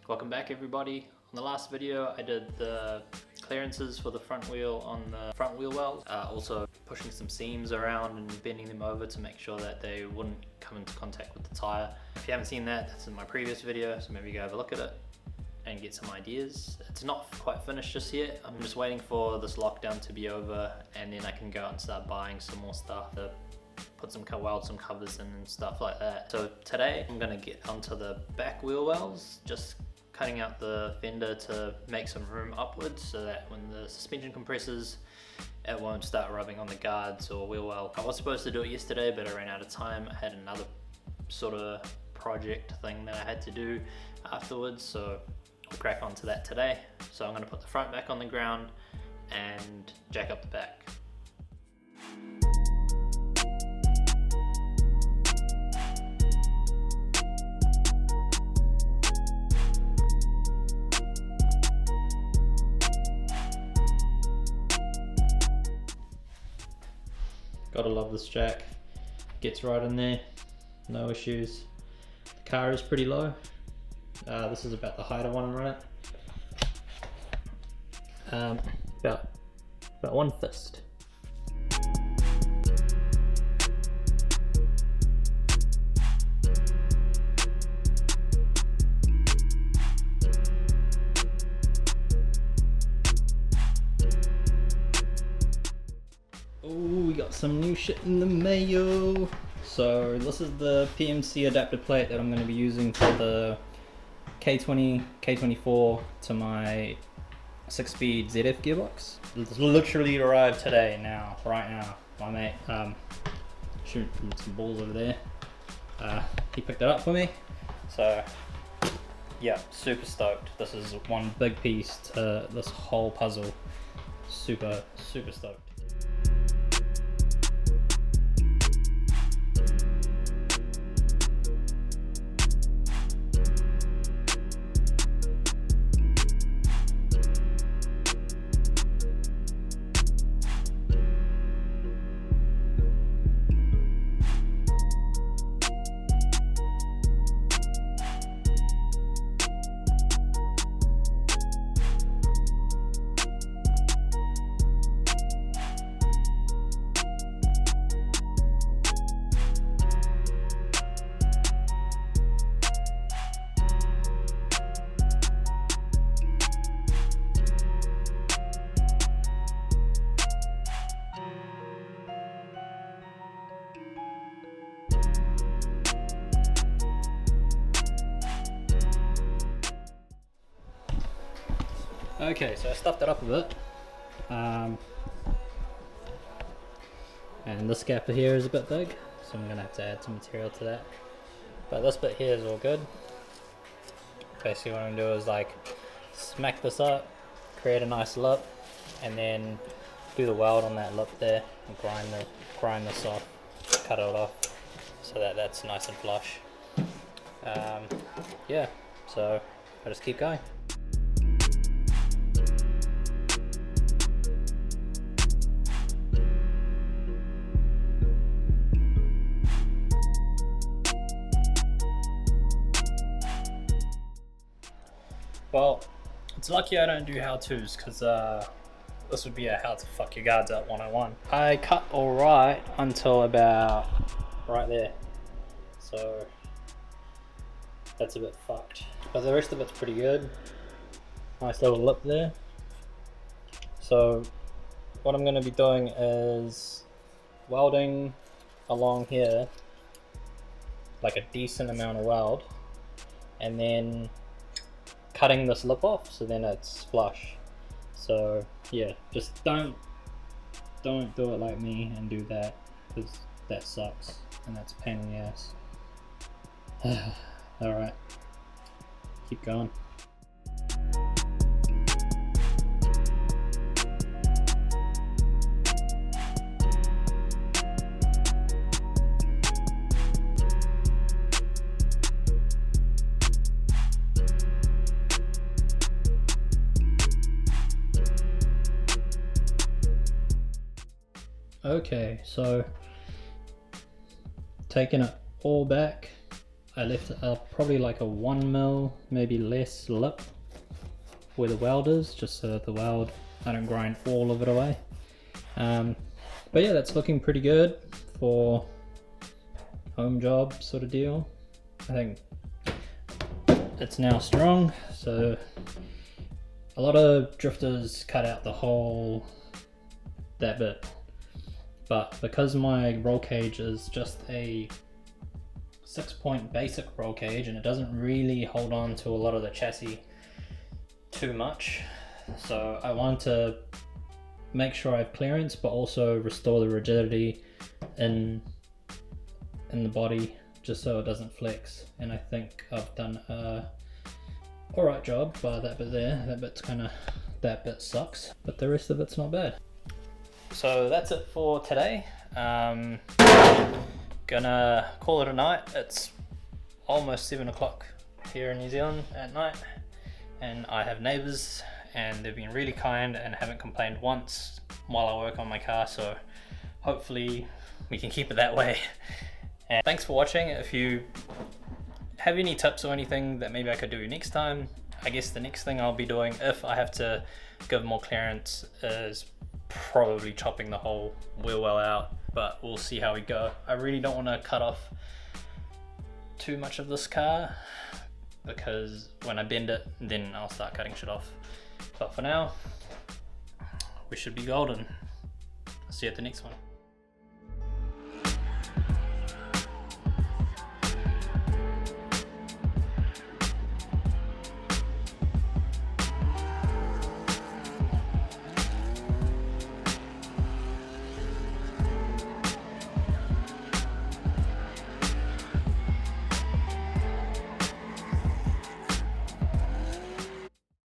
Welcome back everybody. On the last video I did the clearances for the front wheel on the front wheel wells, also pushing some seams around and bending them over to make sure that they wouldn't come into contact with the tyre. If you haven't seen that, that's in my previous video, so maybe go have a look at it and get some ideas. It's not quite finished just yet. I'm just waiting for this lockdown to be over and then I can go out and start buying some more stuff to put weld some covers in and stuff like that. So today I'm gonna get onto the back wheel wells, just cutting out the fender to make some room upwards so that when the suspension compresses, it won't start rubbing on the guards or wheel well. I was supposed to do it yesterday, but I ran out of time. I had another sort of project thing that I had to do afterwards, so I'll crack on to that today. So I'm gonna put the front back on the ground and jack up the back. Gotta love this jack. Gets right in there, no issues. The car is pretty low. This is about the height I want to run it. About one fist. We got some new shit in the mail. So this is the PMC adapter plate that I'm going to be using for the K20, K24 to my 6-speed ZF gearbox. It's literally arrived today right now. My mate shooting some balls over there. He picked it up for me. So yeah, super stoked. This is one big piece to this whole puzzle. Super stoked. Okay, so I stuffed it up a bit, and this gap here is a bit big, so I'm gonna have to add some material to that. But this bit here is all good. Basically what I'm gonna do is like smack this up, create a nice lip, and then do the weld on that lip there and grind this off, cut it off so that that's nice and flush. Yeah, so I just keep going. Well, it's lucky I don't do how-tos because this would be a how to fuck your guards up 101. I cut alright until about right there, so that's a bit fucked. But the rest of it's pretty good. Nice little lip there. So what I'm going to be doing is welding along here, like a decent amount of weld, and then cutting this lip off so then it's flush. So yeah, just don't do it like me and do that, because that sucks and that's a pain in the ass. Alright, keep going. Okay, so taking it all back, I left probably like a 1 mil, maybe less lip where the weld is, just so that the weld, I don't grind all of it away. But yeah, that's looking pretty good for home job sort of deal. I think it's now strong, so a lot of drifters cut out that bit, but because my roll cage is just a 6-point basic roll cage and it doesn't really hold on to a lot of the chassis too much, so I want to make sure I have clearance but also restore the rigidity in the body just so it doesn't flex. And I think I've done a alright job by that bit there. That bit sucks, but the rest of it's not bad. So that's it for today. Gonna call it a night. It's almost 7 o'clock here in New Zealand at night, and I have neighbours and they've been really kind and haven't complained once while I work on my car, so hopefully we can keep it that way. And thanks for watching. If you have any tips or anything that maybe I could do next time, I guess the next thing I'll be doing, if I have to give more clearance, is probably chopping the whole wheel well out, but we'll see how we go. I really don't want to cut off too much of this car, because when I bend it, then I'll start cutting shit off. But for now, we should be golden. See you at the next one.